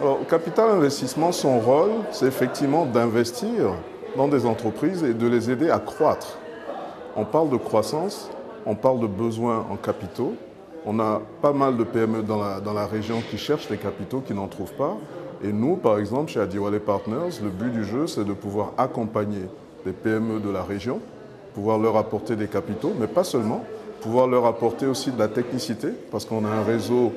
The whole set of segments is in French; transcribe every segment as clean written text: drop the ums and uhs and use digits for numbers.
Alors, au capital investissement, son rôle, c'est effectivement d'investir dans des entreprises et de les aider à croître. On parle de croissance, on parle de besoins en capitaux. On a pas mal de PME dans la région qui cherchent des capitaux, qui n'en trouvent pas. Et nous, par exemple, chez Adiwale Partners, le but du jeu, c'est de pouvoir accompagner les PME de la région, pouvoir leur apporter des capitaux, mais pas seulement, pouvoir leur apporter aussi de la technicité, parce qu'on a un réseau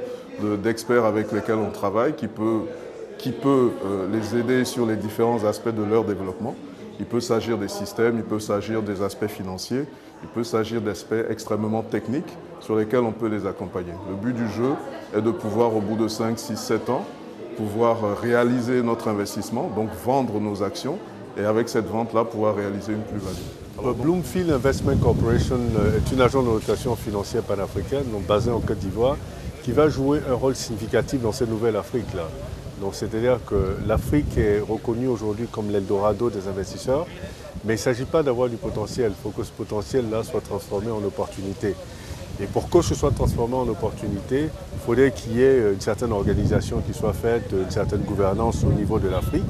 d'experts avec lesquels on travaille qui peut les aider sur les différents aspects de leur développement. Il peut s'agir des systèmes, il peut s'agir des aspects financiers, il peut s'agir d'aspects extrêmement techniques sur lesquels on peut les accompagner. Le but du jeu est de pouvoir, au bout de 5, 6, 7 ans, pouvoir réaliser notre investissement, donc vendre nos actions, et avec cette vente-là, pouvoir réaliser une plus-value. Bloomfield Investment Corporation est une agence de notation financière panafricaine, donc basée en Côte d'Ivoire, qui va jouer un rôle significatif dans cette nouvelle Afrique-là. Donc c'est-à-dire que l'Afrique est reconnue aujourd'hui comme l'Eldorado des investisseurs, mais il ne s'agit pas d'avoir du potentiel, il faut que ce potentiel-là soit transformé en opportunité. Et pour que ce soit transformé en opportunité, il faudrait qu'il y ait une certaine organisation qui soit faite, une certaine gouvernance au niveau de l'Afrique,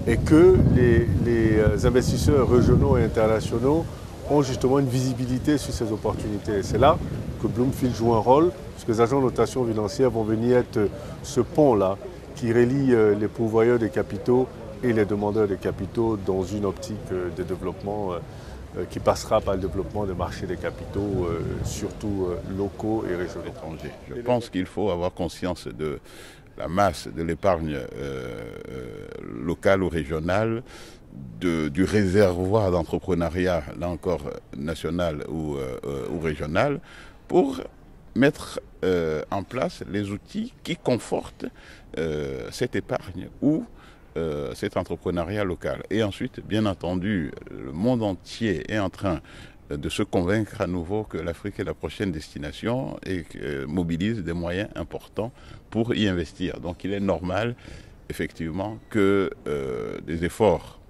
et que les investisseurs régionaux et internationaux ont justement une visibilité sur ces opportunités. C'est là que Bloomfield joue un rôle, parce que les agents de notation financière vont venir être ce pont-là qui relie les pourvoyeurs de capitaux et les demandeurs de capitaux dans une optique de développement qui passera par le développement des marchés des capitaux, surtout locaux et régionaux. Je pense qu'il faut avoir conscience de la masse de l'épargne locale ou régionale, du réservoir d'entrepreneuriat, là encore national ou régional, pour mettre en place les outils qui confortent cette épargne ou cet entrepreneuriat local. Et ensuite, bien entendu, le monde entier est en train de se convaincre à nouveau que l'Afrique est la prochaine destination et mobilise des moyens importants pour y investir. Donc il est normal, effectivement, que des efforts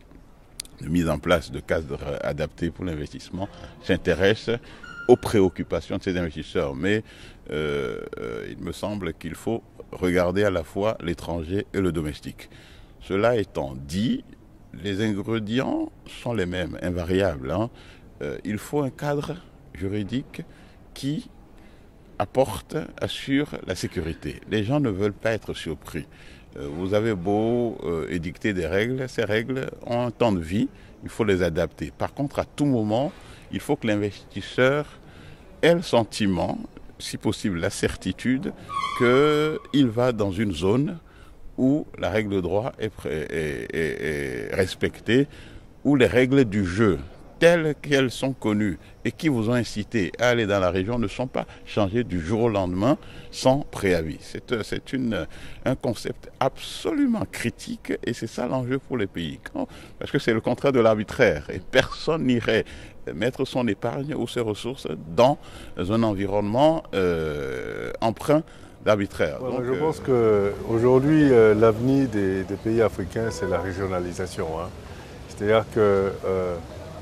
de mise en place de cadres adaptés pour l'investissement s'intéressent aux préoccupations de ces investisseurs. Mais il me semble qu'il faut regarder à la fois l'étranger et le domestique. Cela étant dit, les ingrédients sont les mêmes, invariables. Il faut un cadre juridique qui assure la sécurité. Les gens ne veulent pas être surpris. Vous avez beau édicter des règles, ces règles ont un temps de vie, il faut les adapter. Par contre, à tout moment, il faut que l'investisseur ait le sentiment, si possible la certitude, qu'il va dans une zone où la règle de droit est respectée, où les règles du jeu, telles qu'elles sont connues et qui vous ont incité à aller dans la région, ne sont pas changées du jour au lendemain sans préavis. C'est un concept absolument critique et c'est ça l'enjeu pour les pays. Parce que c'est le contraire de l'arbitraire et personne n'irait mettre son épargne ou ses ressources dans un environnement empreint d'arbitraire. Ouais, je pense qu'aujourd'hui, l'avenir des pays africains, c'est la régionalisation. C'est-à-dire que,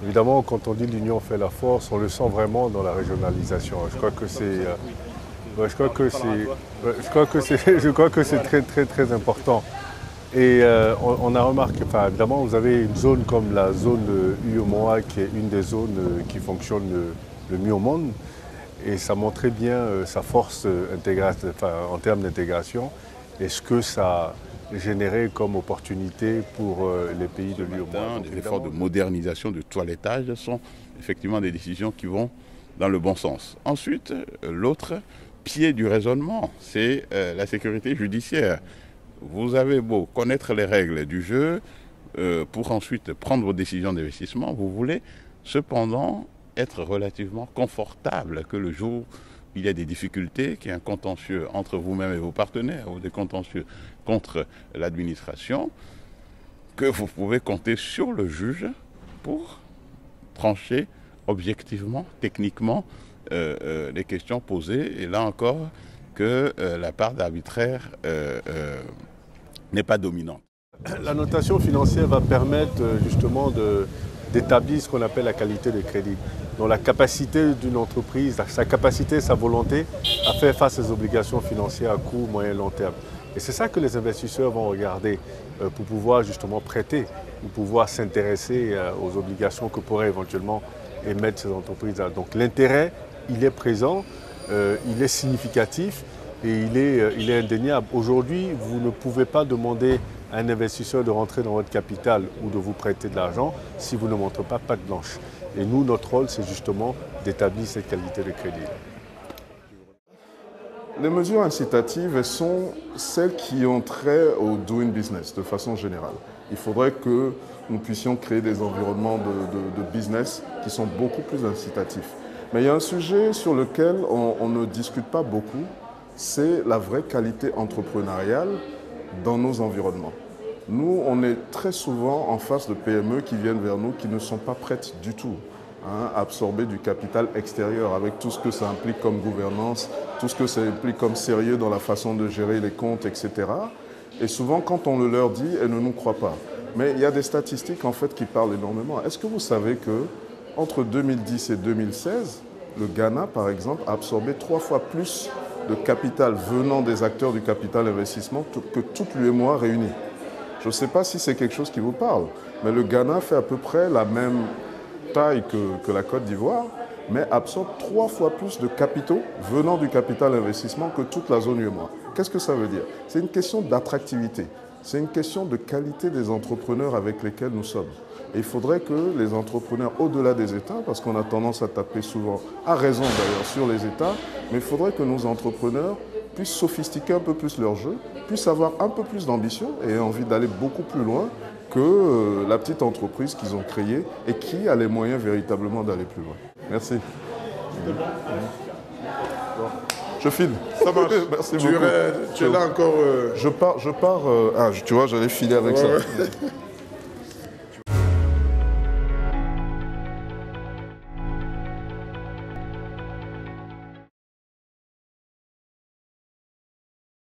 évidemment, quand on dit l'union fait la force, on le sent vraiment dans la régionalisation. Je crois que c'est très, très, très important. Et on a remarqué, évidemment, vous avez une zone comme la zone de UEMOA qui est une des zones qui fonctionne le mieux au monde. Et ça montrait bien sa force en termes d'intégration et ce que ça générait comme opportunité pour les pays de l'UEMOA. Les efforts de modernisation, de toilettage sont effectivement des décisions qui vont dans le bon sens. Ensuite, l'autre pied du raisonnement, c'est la sécurité judiciaire. Vous avez beau connaître les règles du jeu pour ensuite prendre vos décisions d'investissement, vous voulez cependant être relativement confortable que le jour où il y a des difficultés, qu'il y a un contentieux entre vous-même et vos partenaires ou des contentieux contre l'administration, que vous pouvez compter sur le juge pour trancher objectivement, techniquement les questions posées et là encore que la part d'arbitraire n'est pas dominante. La notation financière va permettre justement d'établir ce qu'on appelle la qualité de crédit. Donc la capacité d'une entreprise, sa capacité, sa volonté à faire face aux obligations financières à court, moyen, long terme. Et c'est ça que les investisseurs vont regarder pour pouvoir justement prêter, pour pouvoir s'intéresser aux obligations que pourraient éventuellement émettre ces entreprises-là. Donc l'intérêt, il est présent, il est significatif et il est indéniable. Aujourd'hui, vous ne pouvez pas demander à un investisseur de rentrer dans votre capital ou de vous prêter de l'argent si vous ne montrez pas patte blanche. Et nous, notre rôle, c'est justement d'établir cette qualité de crédit. Les mesures incitatives, elles sont celles qui ont trait au doing business de façon générale. Il faudrait que nous puissions créer des environnements de business qui sont beaucoup plus incitatifs. Mais il y a un sujet sur lequel on ne discute pas beaucoup, c'est la vraie qualité entrepreneuriale dans nos environnements. Nous, on est très souvent en face de PME qui viennent vers nous qui ne sont pas prêtes du tout à absorber du capital extérieur avec tout ce que ça implique comme gouvernance, tout ce que ça implique comme sérieux dans la façon de gérer les comptes, etc. Et souvent, quand on le leur dit, elles ne nous croient pas. Mais il y a des statistiques en fait qui parlent énormément. Est-ce que vous savez que entre 2010 et 2016, le Ghana, par exemple, a absorbé 3 fois plus de capital venant des acteurs du capital investissement que toutes l'UEMOA réunies? Je ne sais pas si c'est quelque chose qui vous parle, mais le Ghana fait à peu près la même taille que la Côte d'Ivoire, mais absorbe 3 fois plus de capitaux venant du capital investissement que toute la zone UEMOA. Qu'est-ce que ça veut dire? C'est une question d'attractivité, c'est une question de qualité des entrepreneurs avec lesquels nous sommes. Et il faudrait que les entrepreneurs, au-delà des États, parce qu'on a tendance à taper souvent, à raison d'ailleurs, sur les États, mais il faudrait que nos entrepreneurs puissent sophistiquer un peu plus leur jeu, puissent avoir un peu plus d'ambition et envie d'aller beaucoup plus loin que la petite entreprise qu'ils ont créée et qui a les moyens véritablement d'aller plus loin. Merci. Je file. Ça marche. Merci beaucoup. Tu es là encore. Je pars. Tu vois, j'allais filer avec ça.